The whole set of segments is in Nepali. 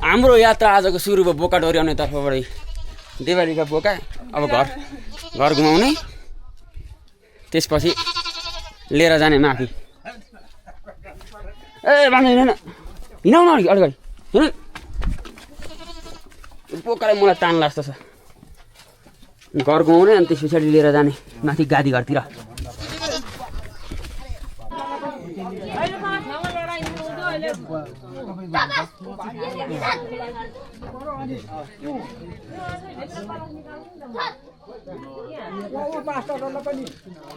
हाम्रो यात्रा आजको सुरु भयो बोका डोर्याउने तर्फबाटै देवालीका बोका अब घर घुमाउने त्यसपछि लिएर जाने माथि ए बाँध्नु हिँड न हिँडाउन अगाडि हिँड बोकालाई मलाई तान लाग्छ घर घुमाउने अनि त्यस पछाडि लिएर जाने माथि गादी घरतिर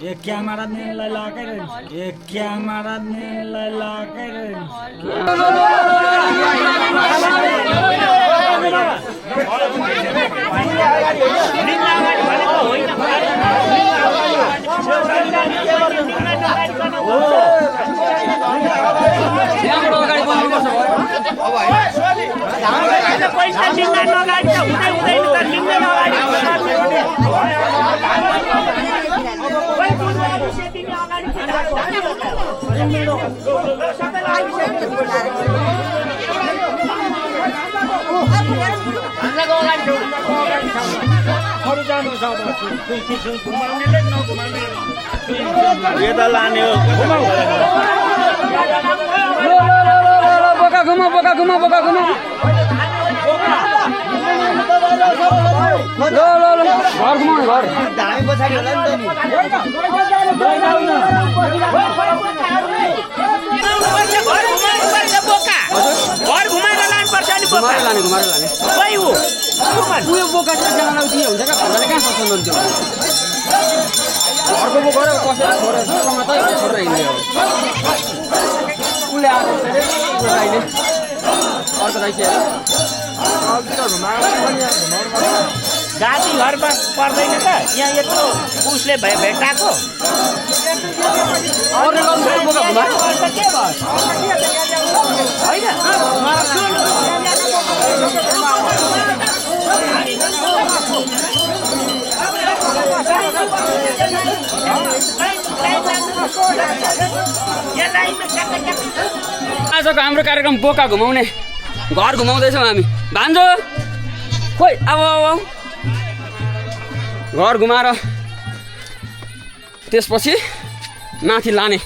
एक क्यामेरा नेनलाई लाकै एक क्यामेरा नेनलाई लाकै बोका घुमा बोका घुमा बोका घुमा घर घुमाउने घर धामी पछाडि होला नि घर घुमाएर लानुपर्छ नि घुमाएर लाने खै हो उयो बोका चाहिँ एकजनालाई दिए हुन्छ क्या घरले कहाँ सक्छ त्यो घरको बोका र कसैलाई छोडेर मात्रै छोडेर हिँड्ने हो उसले आएको अहिले अर्को दाइ के गाडी घरमा पर्दैन त यहाँ यत्रो उसले भेटाएको अरूले गर्नु बोका घुमा के भयो आजको हाम्रो कार्यक्रम बोका घुमाउने घर घुमाउँदैछौँ हामी भान्जो खोइ अब घर घुमाएर त्यसपछि माथि लाने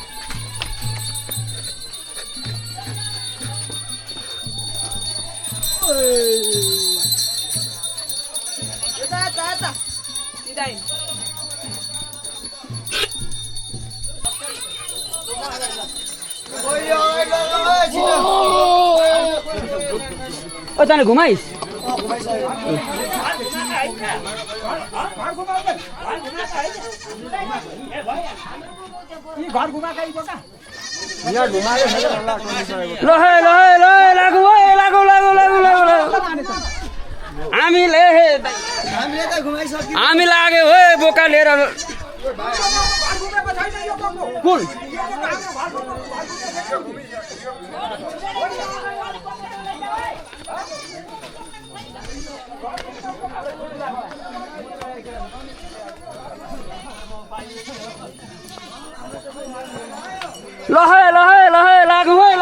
ओ तँले घुमाइस् हामी लाग्यो हो बोका लिएर कुन लहे लहे लहे लागु है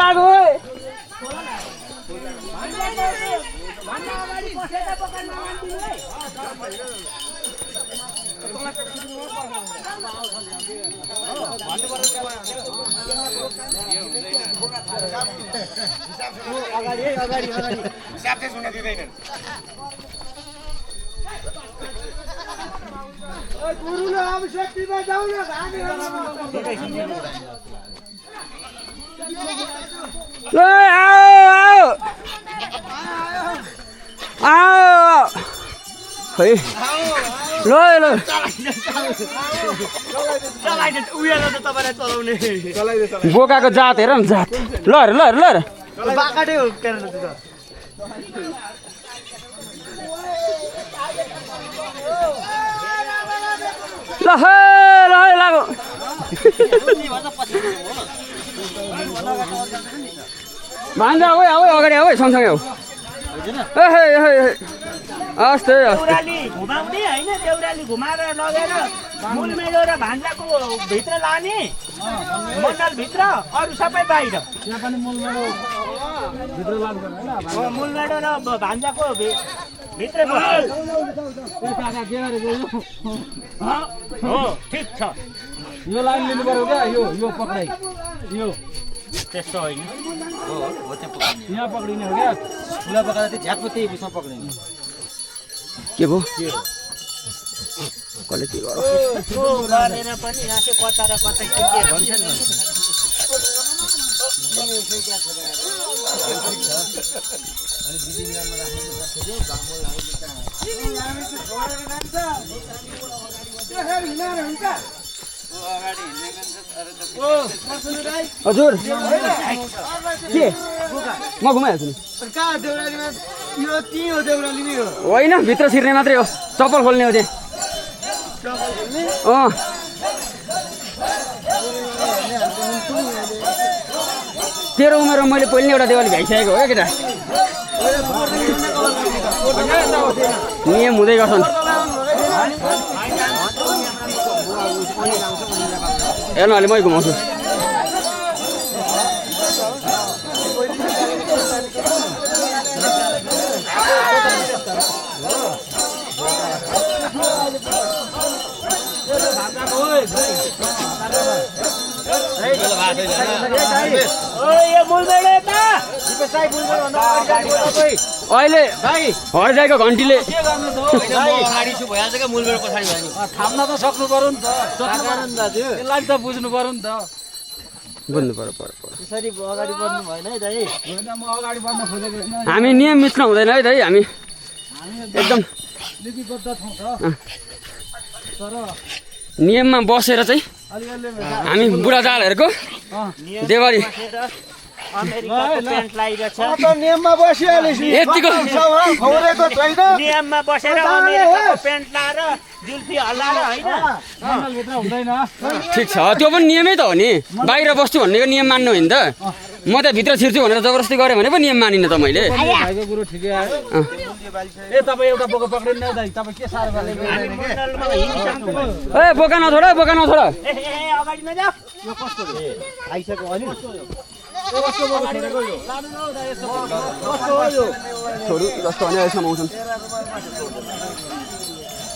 अगाडि हिसाब चाहिँ सुन्न दिँदैनन् गुरुले अब सेफ्टीमा जाऊ न बोकाको जात हेर न जात ल बाकाटै हो लागो भान्जा हो अगाडि हो सँगसँगै हो हस् देउराली घुमाउने होइन देउराली घुमाएर लगेर मूल मेलो र भान्जाको भित्र लाने मण्डल भित्र अरू सबै बाहिर मूलमेडो र भान्जाको भित्रै बस्छ हो ठिक छ यो लाइन लिनु पर्यो क्या यो पक्राइ यो त्यस्तो होइन यहाँ पक्रिने हो क्या खुला पक्राइ चाहिँ झ्याप्पो त्यही बिचमा पक्रिने के भयो कसले के गर्यो गरेर पनि यहाँ चाहिँ कता र कतै के भन्छ नि हजुर के म घुमाइहाल्छु नि होइन भित्र छिर्ने मात्रै हो चप्पल खोल्ने हो त्यहाँ तेरो उमेरमा मैले पहिले एउटा देवाली भ्याइसकेको हो क्या केटा नियम हुँदै गर्छन् हेर्नु अहिले मै घुमाउँछु अहिले हरिदाईको घन्टीले थाम्न त सक्नु पर्यो नि त दाजु यसलाई त बुझ्नु पर्यो नि त बुझ्नु पर्यो त्यसरी अगाडि बढ्नु भएन है दाइ होइन म अगाडि बढ्न खोजेको छैन हामी नियम मिच्न हुँदैन है दाइ हामी एकदम लिपिबद्ध ठाउँ छ तर नियममा बसेर चाहिँ हामी बुढाजालहरूको देवारी अमेरिकाको प्यान्ट लगाइरहेछ नियममा बसिहालेपछि यतिको खौरेको छैन नियममा बसेर अमेरिकाको प्यान्ट लाएर जुल्फी हल्लाएर होइन भित्र हुँदैन ठिक छ त्यो पनि नियमै त हो नि बाहिर बस्छु भन्नेको नियम मान्नु होइन त म त भित्र छिर्छु भनेर जबरजस्ती गरेँ भने पो नियम मानिनँ त मैले भाइको कुरो ठिकै आयो ए तपाईँ एउटा बोका पक्रिनु न दाइ तपाईँ के साह्रो हामी मण्डलमा हिँडिसक्नु ए बोका नछोड ए अगाडि नजाऊ यो कस्तो आइसक्यो अनि कस्तो बोका छोडेको यो लानु न दाइ यसो कस्तो हो यो छोडु जस्तो भने अहिलेसम्म आउँछन्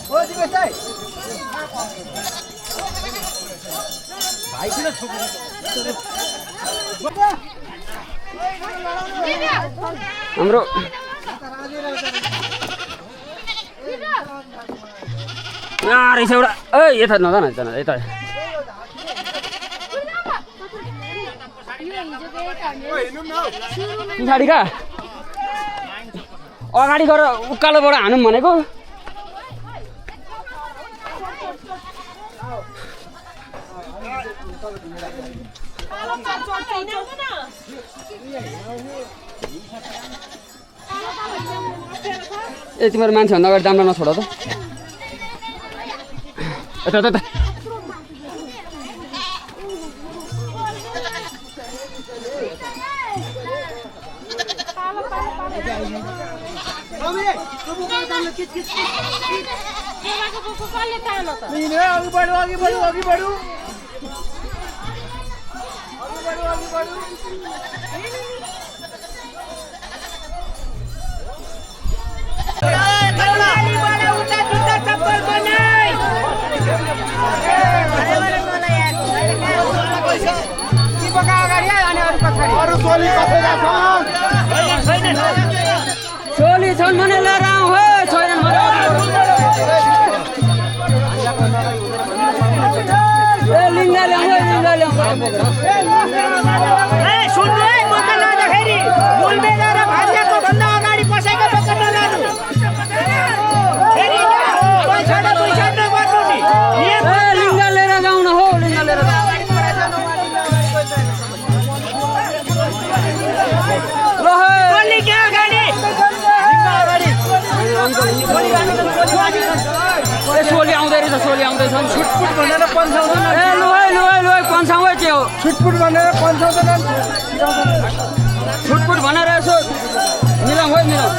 हो दिपेश दाइ भाइ किन छोड्नु हाम्रो रहेछ एउटा ए यता नजान यता पछाडि कहाँ अगाडि गएर उकालोबाट हानौँ भनेको ए तिम्रो मान्छेभन्दा अगाडि जाम्न नछोड त यता अघि बढु सोली छन् भने लिएर आऊ हो छैनन् भने ए लिङ्गा ल्याऊ सुन्नु है बोका लाँदाखेरि मूलमेडा र भान्जाको भन्दा अगाडि पसेको बोका नलानु फेरि पैसा नगर्नु नि लिङ्गा लिएर जाउँ न हो लिङ्गा लिएर सोली आउँदै रहेछ सोली आउँदैछ छुटपुट भनेर पन्साउँदैन ए लु है पन्साउँ के हो छुटपुट भनेर पन्साउँदैन छुटपुट भनेर यसो मिलाउँ है मिलाउँ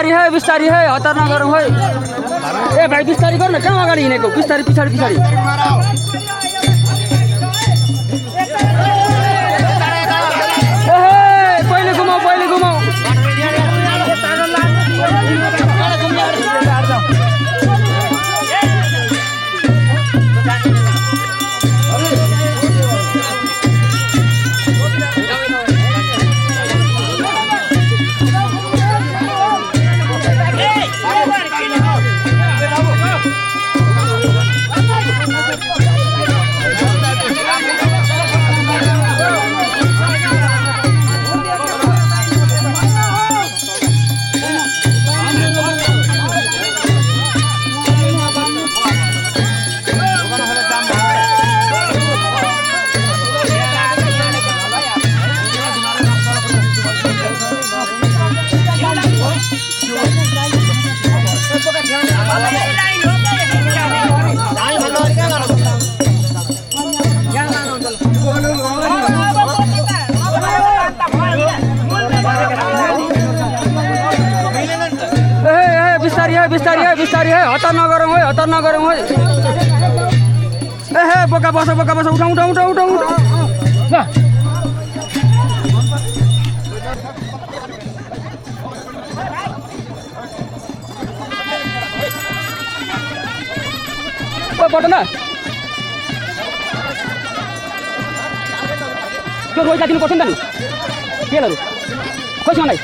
बिस्तारी है हतार नगरौँ है ए भाइ बिस्तारी गर्नु न कहाँ अगाडि हिँडेको बिस्तारी पछाडि पहिले घुमाऊ बिस्तारी है हतार नगरौँ है ए बोका बस उठाऊ पटना त्यो रोइला दिनुपर्छ नि त नि तेलहरू कसैलाई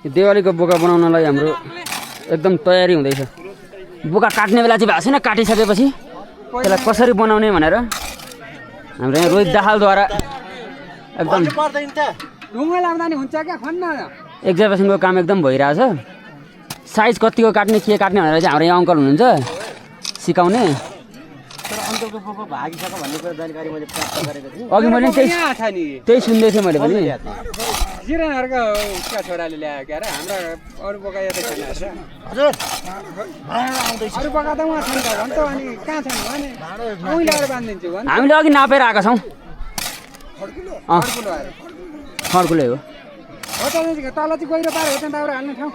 दिवालीको बोका बनाउनलाई हाम्रो एकदम तयारी हुँदैछ बोका काट्ने बेला चाहिँ भएको छैन काटिसकेपछि त्यसलाई कसरी बनाउने भनेर हाम्रो यहाँ रोहित दाहालद्वारा एकदम एक्जाभेसनको काम एकदम भइरहेछ साइज कतिको काट्ने के काट्ने भनेर चाहिँ हाम्रो यहाँ अङ्कल हुनुहुन्छ सिकाउने अघि मैले त्यही सुन्दै थिएँ मैले पनि जिरानहरुको क्या छोराले ल्यायो के अरे हाम्रो अरु बोका यतै छैन हजुर अरु बोका त उहाँ छन् त भन्छ अनि कहाँ छन् भने उही ल्याएर बान्दिन्छु भन्छ हामीले अघि नापेर आएका छौँ खड्कुले हो हो त तल चाहिँ गहिरो पार हो त दाउरा हाल्ने ठाउँ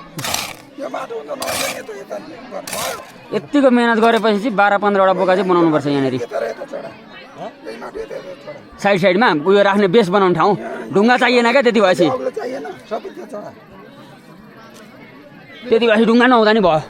यतिको मेहनत गरेपछि चाहिँ 12-15 वटा बोका चाहिँ बनाउनुपर्छ यहाँनिर साइड साइडमा उयो राख्ने बेस बनाउने ठाउँ ढुङ्गा चाहिएन क्या त्यति भएपछि ढुङ्गा नहुँदा नि भयो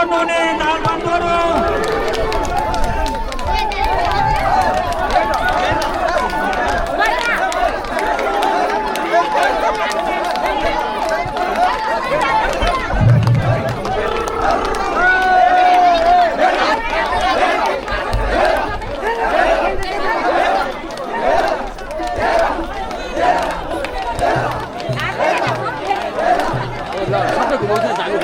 नुने दाल बन्दोरो सबै घुमाउँछ हामी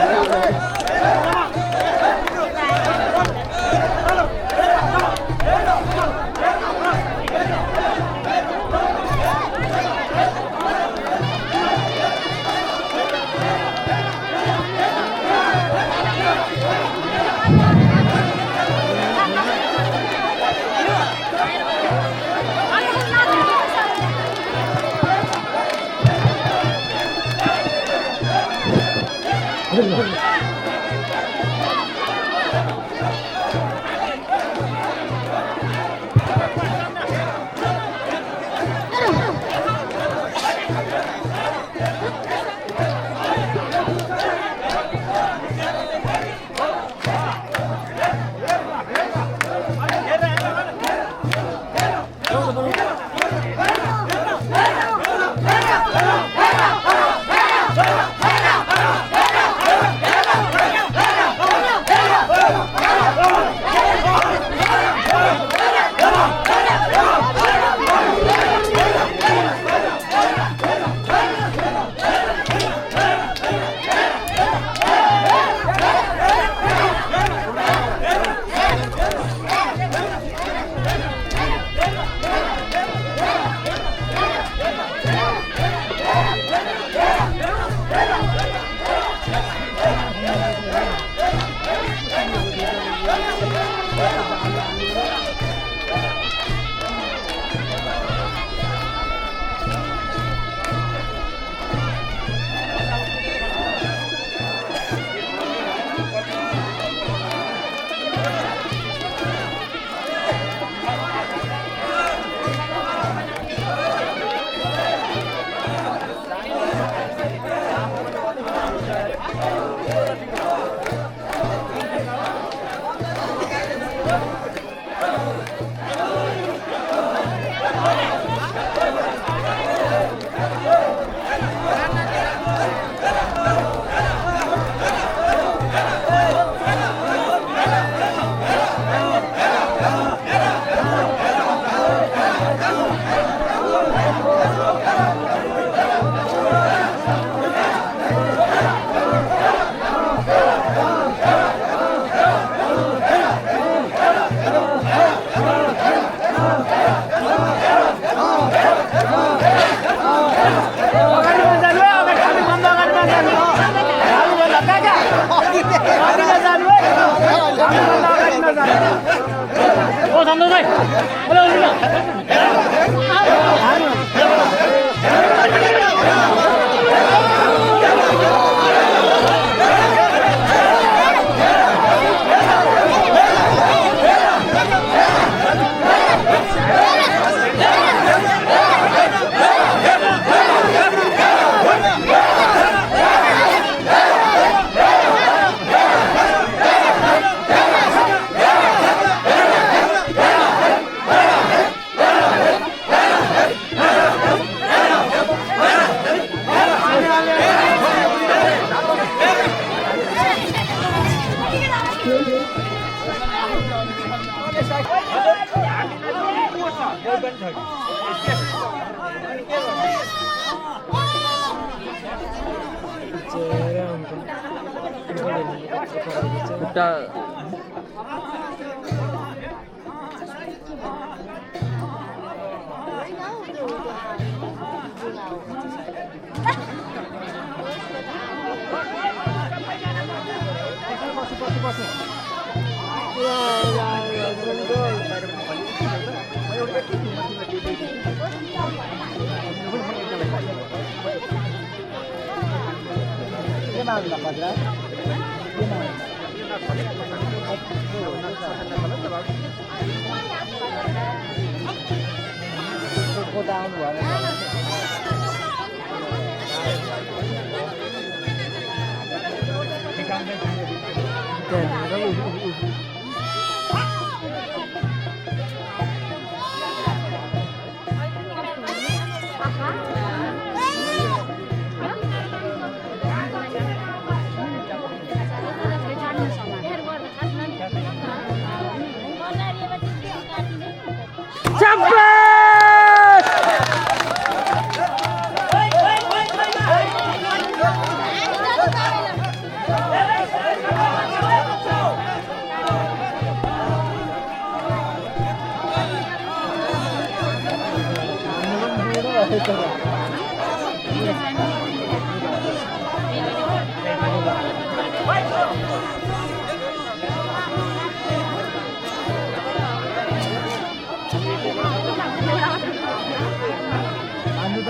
खुट्टा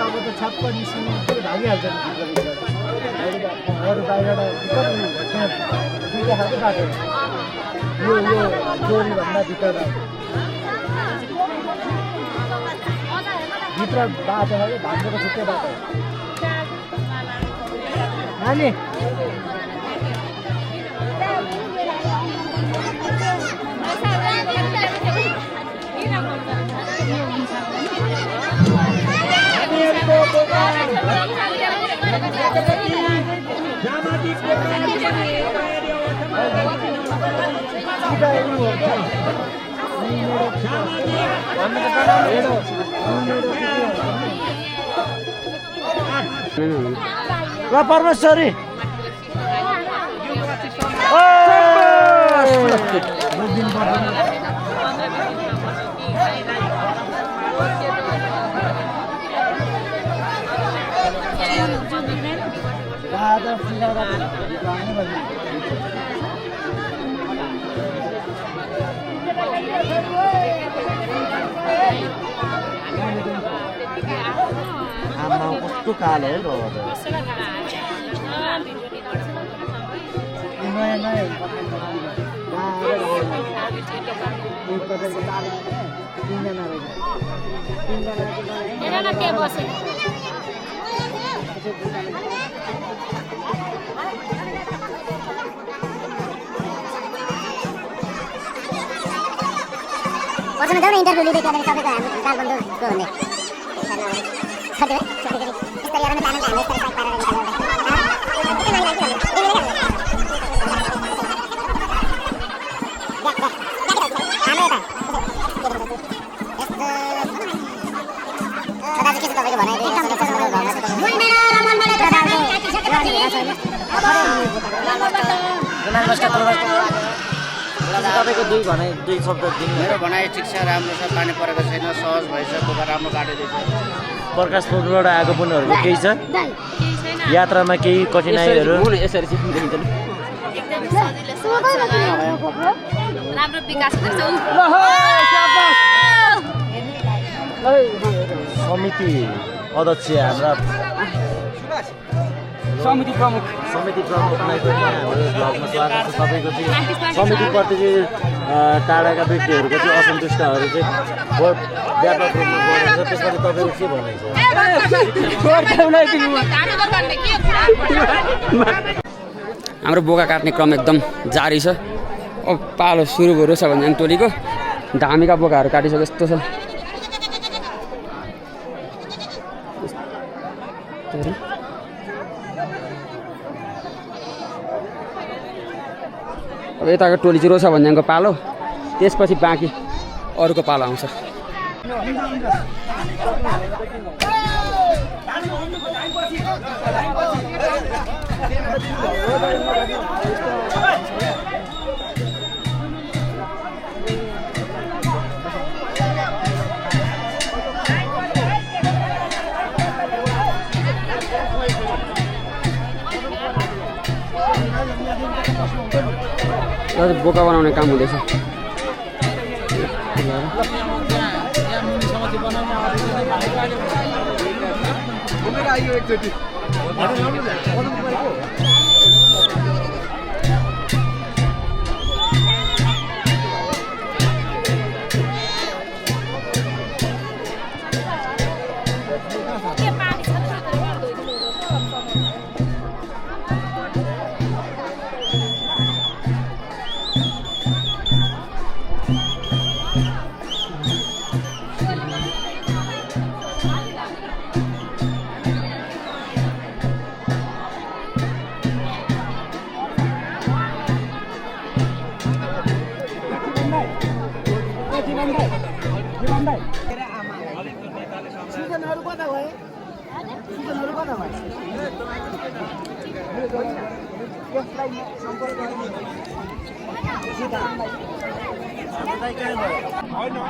अब त छप्प निस्किनु भागिहाल्छ अरू बाहिरबाट दुईवटा खालको बाटो यो जोरीभन्दा भित्र बाटो है भाग्यको छुट्टै बाटो नानी ल परमेश्वरी आमा कस्तो कालो है पर्छन् जाउँ न इन्टरभ्यू लिँदै त्यहाँदेखि सबैको हाम्रो काठमाडौँ को हुने छोड्दै यस्तरी गरेर प्लान हामीले यस्तरी साइड पारेर तपाईँको दुई शब्द दिनु मेरो भनाइ ठिक छ, राम्रो छ, पानी परेको छैन, सहज भएछ, बोका राम्रो काटिँदैछ। प्रकाश पोखरीबाट आएको पुनहरूको केही छ यात्रामा केही कठिनाइहरू यसरी देखिन्छ राम्रो विकास समिति अध्यक्ष हाम्रा समिति प्रमुख नै पनि हाम्रो ब्लगमा स्वागत छ। तपाईँको चाहिँ समितिप्रति चाहिँ टाढाका व्यक्तिहरूको चाहिँ असन्तुष्टहरू चाहिँ व्यापक रूपमा बढेको छ, त्यसपछि तपाईँको के भनाइ छ? हाम्रो बोका काट्ने क्रम एकदम जारी छ। अब पालो सुरु भयो रोसा भन्ज्याङ टोलीको धामीका बोकाहरू काटिसके जस्तो छ। अब यताको टोली चाहिँ रोसा भन्ज्याङको पालो, त्यसपछि बाँकी अरूको पालो आउँछ। बोका बनाउने काम हुँदैछ।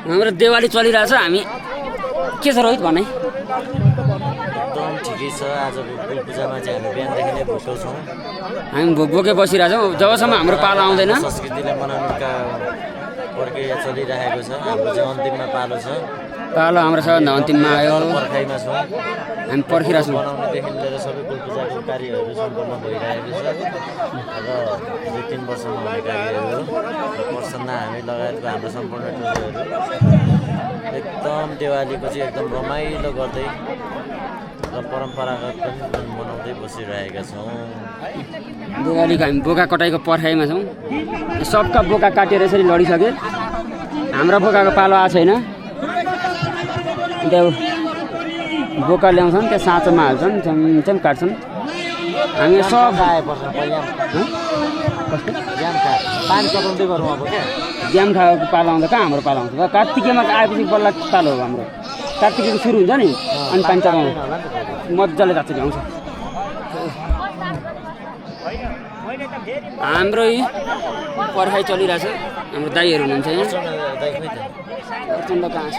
हाम्रो देवाली चलिरहेछ हामी के छ रोहित भनाइ एकदम ठिकै छ आजको गुल पूजामा चाहिँ हामी बिहानदेखि नै भोको छौँ हामी भोक भोकै बसिरहेछौँ जबसम्म हाम्रो पालो आउँदैन संस्कृतिलाई मनाउनुका प्रक्रिया चलिरहेको छ हाम्रो चाहिँ अन्तिममा पालो छ पालो हाम्रो सबभन्दा अन्तिममा आयो पर्खाइमा छौँ हामी पर्खिरहेछौँ बनाउनेदेखि लिएर सबै गुल पूजाको कार्यहरू सम्पन्न भइरहेको छ र 2-3 वर्षमा हुने कार्यहरू प्रसन्न हामी लगायतको हाम्रो सम्पूर्ण टोलीहरू एकदम देवालीको चाहिँ एकदम रमाइलो गर्दै र परम्परागत पनि मनाउँदै बसिरहेका छौँ देवालीको हामी बोका कटाइको पर्खाइमा छौँ सबका बोका काटेर यसरी लडिसके हाम्रो बोकाको पालो आएको छैन त्यो बोका ल्याउँछन् त्यो साँचोमा हाल्छन् चमचम काट्छन् हामी सब आएपर्छ कस्तो पानी चलाउँदै गरौँ अब क्या ज्याम खाएको पालो आउँदा कहाँ हाम्रो पालो आउँछ कार्तिकमा आएपछि बल्ल पालो हो हाम्रो कार्तिकको सुरु हुन्छ नि अनि पानी चलाउनु मजाले जान्छ भ्याउँछ हाम्रो पर्खाइ चलिरहेछ हाम्रो दाईहरू हुनुहुन्छ यहाँ अर्चन्द कहाँ छ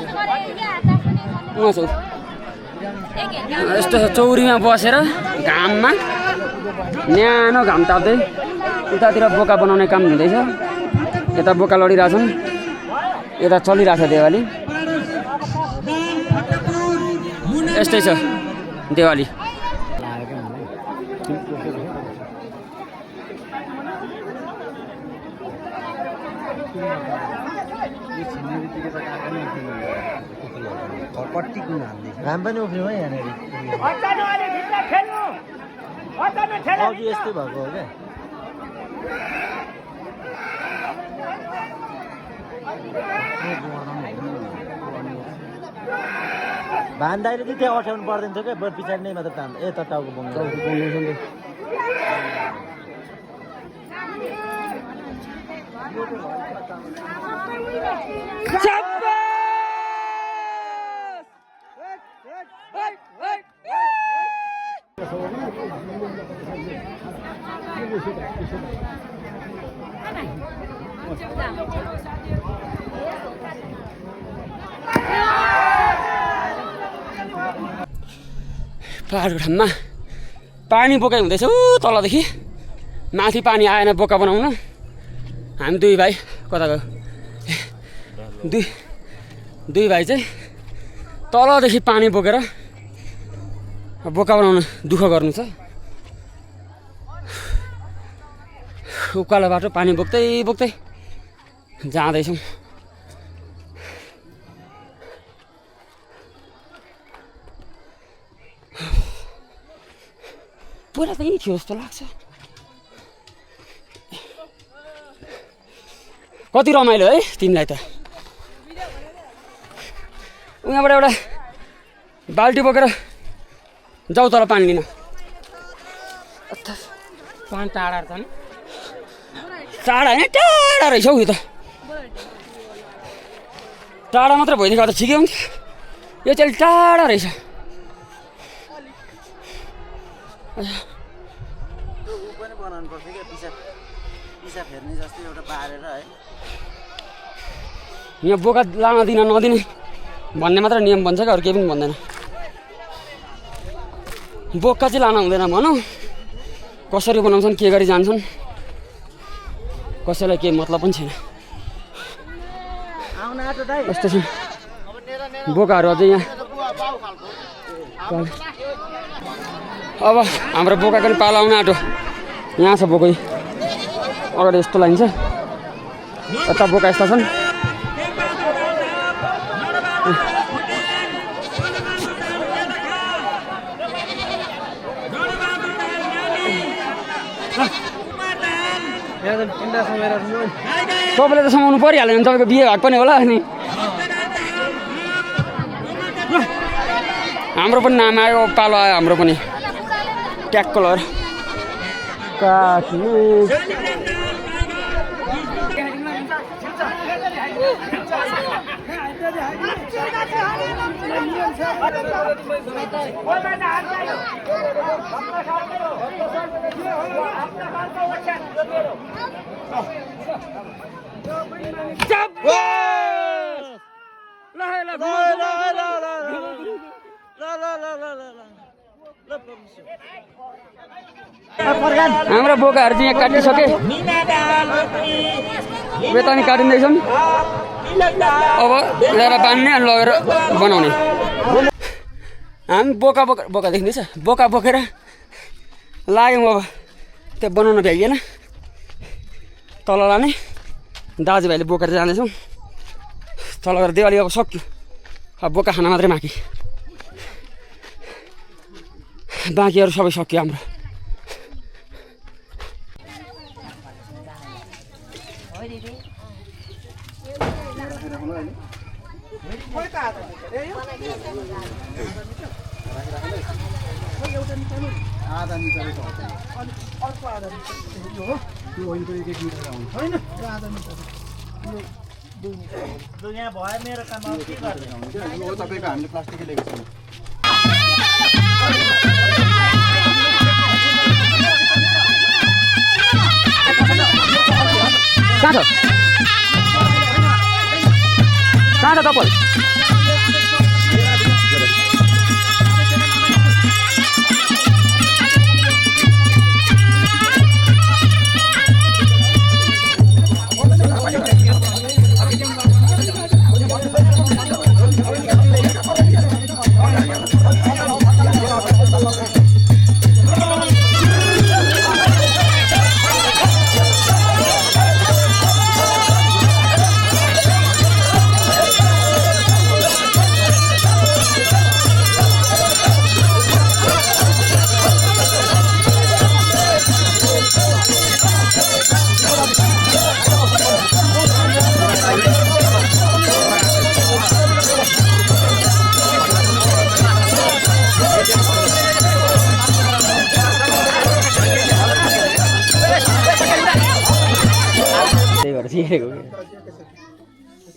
उहाँ छ यस्तो चौरीमा बसेर घाममा न्यानो घाम ताप्दै उतातिर बोका बनाउने काम हुँदैछ यता बोका लडिरहेछन् यता चलिरहेछ देवाली यस्तै छ देवाली घाम पनि उफ्रियो है यहाँनिर अघि यस्तै भएको हो क्या भान्दाले चाहिँ त्यहाँ अठ्याउनु पर्दैन थियो क्या बरु पछाडि नै मात्र तान्दा त टाउको बङ्ग पहाडको ठाउँमा पानी बोकाइ हुँदैछ तलदेखि माथि पानी आएन बोका बनाउन हामी दुई भाइ कता गयो दुई भाइ चाहिँ तलदेखि पानी बोकेर बोका बनाउन दुःख गर्नु छ उकालो बाटो पानी बोक्दै बोक्दै जाँदैछौँ पहिला त यही थियो जस्तो लाग्छ कति रमाइलो है तिमीलाई त उहाँबाट एउटा बाल्टी बोकेर जाऊ तल पानी लिन पानी टाढा छ नि टाढा होइन टाढा रहेछ हौ यो त टाढा मात्र भइदिएको त ठिकै हुन्थ्यो यो चाहिँ टाढा रहेछ पनि बनाउनु पर्छ क्या पिसाब फेर्ने जस्तै एउटा बारेर है यहाँ बोका लान दिन नदिने भन्ने मात्र नियम भन्छ क्या अरू केही पनि भन्दैन बोका चाहिँ लान हुँदैन भनौँ कसरी बनाउँछन् के गरी जान्छन् कसैलाई केही मतलब पनि छैन कस्तो छ बोकाहरू अझै यहाँ अब हाम्रो बोकाको पनि पालो आउन आँटो यहाँ छ बोकै अगाडि यस्तो लाइन छ यता बोका यस्ता छन् तपाईँले त समाउनु परिहाल्यो भने तपाईँको बिहे भएको पनि होला नि हाम्रो पनि नाम आयो पालो आयो हाम्रो पनि ट्याक्कलर काट्नु हाम्रो बोकाहरू चाहिँ यहाँ काटिसके बेतानी काटिँदैछन् अब ल्याएर बान्ने अनि लगेर बनाउने हामी बोका बोका बोका देखिँदैछ बोका बोकेर लाग्यौँ अब त्यो बनाउन भ्याइएन तल लाने दाजुभाइले बोकेर जाँदैछौँ तल गएर देवाली अब सक्यो अब बोका खाना मात्रै बाँकीहरू सबै सक्यो हाम्रो यहाँ भयो मेरो काम अब के गर्ने तपाईँको हामीले प्लास्टिकै लिएको छौँ कहाँ छ तपाईँ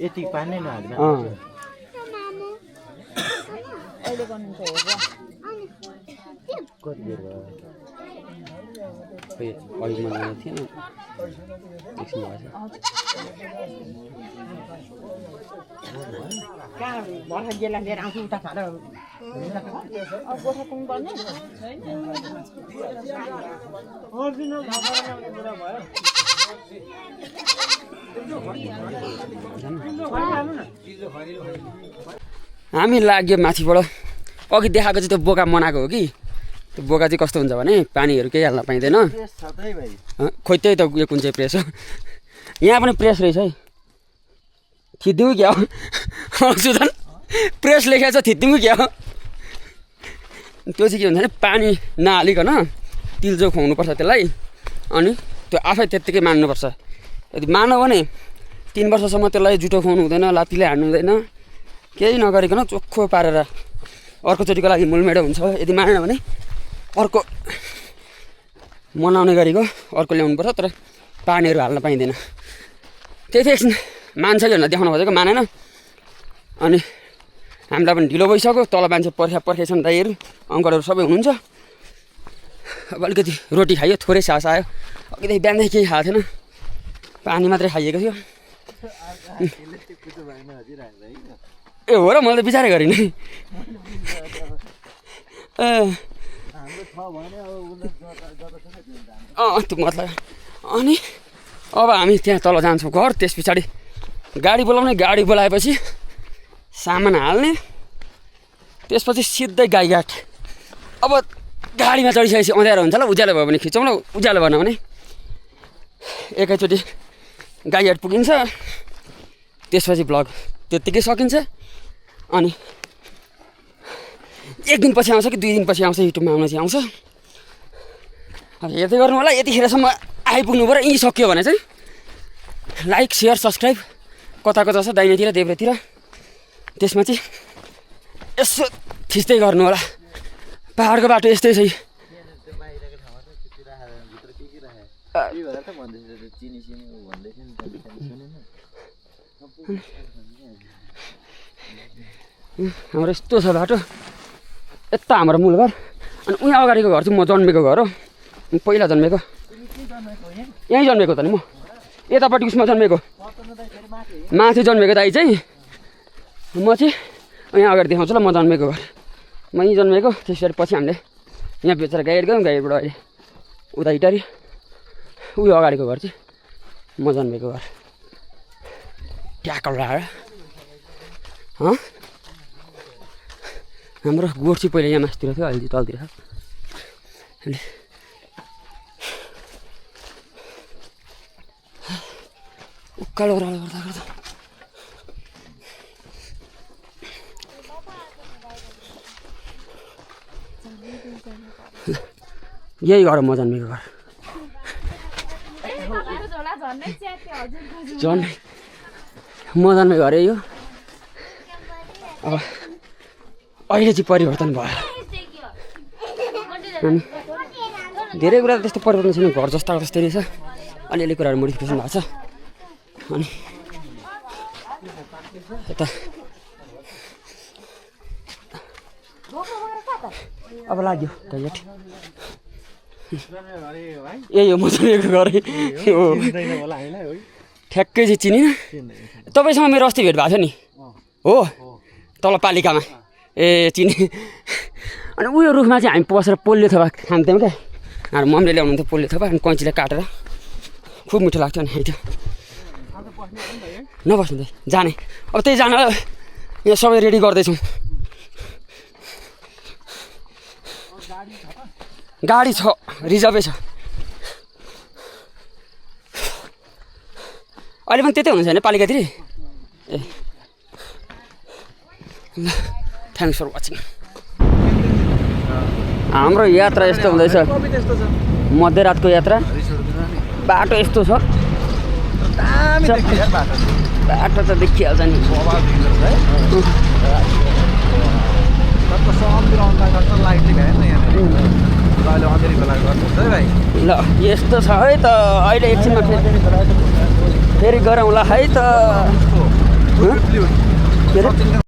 यति पानी नहाल्दैन कति बेर भयो अघि मलाई थिएन एकछिन हामी लाग्यो माथिबाट अघि देखाएको चाहिँ त्यो बोका मनाएको हो कि त्यो बोका चाहिँ कस्तो हुन्छ भने पानीहरू केही हाल्न पाइँदैन खोइ त्यही त यो कुन चाहिँ प्रेस हो यहाँ पनि प्रेस रहेछ है थिदिउँ क्या हो सुधन प्रेस लेखेको छ थिदिउँ क्या हो त्यो चाहिँ के हुन्छ भने पानी नहालिकन तिलजो खुवाउनुपर्छ त्यसलाई अनि त्यो आफै त्यत्तिकै मान्नुपर्छ यदि मानौ भने 3 वर्षसम्म त्यसलाई जुठो खुवाउनु हुँदैन लात्तीले हान्नु हुँदैन केही नगरिकन चोखो पारेर अर्कोचोटिको लागि मुलमेडो हुन्छ यदि मानेन भने अर्को मनाउने गरेको अर्को ल्याउनुपर्छ तर पानीहरू हाल्न पाइँदैन त्यही त एकछिन मान्छ कि भनेर देखाउन खोजेको मानेन अनि हामीलाई पनि ढिलो भइसक्यो तल मान्छे पर्खेछन् दाइहरू अङ्कलहरू सबै हुनुहुन्छ अब अलिकति रोटी खाइयो थोरै सास आयो अघिदेखि बिहानदेखि केही खाएको थिएन पानी मात्रै खाइएको थियो ए हो र मैले त विचारै गरिनँ त्यो मतलब अनि अब हामी त्यहाँ तल जान्छौँ घर त्यस पछाडि गाडी बोलाउने गाडी बोलाएपछि सामान हाल्ने त्यसपछि सिधै गाईघाट अब गाडीमा चढिसकेपछि अँध्यारो हुन्छ ल उज्यालो भयो भने खिचौँ ल उज्यालो भएन भने एकैचोटि गाईघाट पुगिन्छ त्यसपछि भ्लग त्यत्तिकै सकिन्छ अनि एक दिनपछि आउँछ कि 2 दिनपछि आउँछ युट्युबमा आउन चाहिँ आउँछ अब हेर्दै गर्नु होला यतिखेरसम्म आइपुग्नु पऱ्यो यहीँ सक्यो भने चाहिँ लाइक सेयर सब्सक्राइब कता कता छ दाहिनेतिर देब्रेतिर त्यसमा चाहिँ यसो थिच्दै गर्नु होला पहाडको बाटो यस्तै छ हाम्रो यस्तो छ बाटो यता हाम्रो मूल घर अनि उहाँ अगाडिको घर चाहिँ म जन्मेको घर हो पहिला जन्मेको यहीँ जन्मेको त नि म यतापट्टि उसमा जन्मेको माथि जन्मेको दाइ चाहिँ म चाहिँ यहाँ अगाडि देखाउँछु ल म जन्मेको घर म यहीँ जन्मेको त्यसरी पछि हामीले यहाँ बेचेर गाइड गयौँ गाइडबाट अहिले उता इटारी उयो अगाडिको घर चाहिँ म जन्मेको घर ट्याकल डाँडा हाम्रो गोठ चाहिँ पहिला यहाँ मासतिर थियो अहिले तलतिर छ अनि उकालो ओह्रालो गर्दा गर्दा यही घर म जन्मेको घर जन्मे म जन्मेको घर यही हो अब अहिले चाहिँ परिवर्तन भयो अनि धेरै कुरा त त्यस्तो परिवर्तन छैन घर जस्ताको जस्तै रहेछ अलिअलि कुराहरू मोडिफिकेसन भएको छ अनि यता अब लाग्यो टोइलेट यही हो म जन्मेको घर ठ्याक्कै चाहिँ चिनिनँ तपाईँसँग मेरो अस्ति भेट भएको थियो नि हो तल पालिकामा ए चिने अनि उयो रुखमा चाहिँ हामी पसेर पोल्यो थोपा खान्थ्यौँ क्या हाम्रो मम्मीले ल्याउनुहुन्थ्यो पोल्यो थोपा अनि कैँचीले काटेर खुब मिठो लाग्थ्यो अनि खाइथ्यो नबस्नु त जाने अब त्यही जान यहाँ सबै रेडी गर्दैछौँ गाडी छ रिजर्भै छ अहिले पनि त्यतै हुन्छ होइन पालिकातिर ए ल थ्याङ्क्स फर वाचिङ हाम्रो यात्रा यस्तो हुँदैछ मध्यरातको यात्रा बाटो यस्तो छ बाटो त देखिहाल्छ नि ल यस्तो छ है त अहिले एकछिनमा फेरि गरौँला है त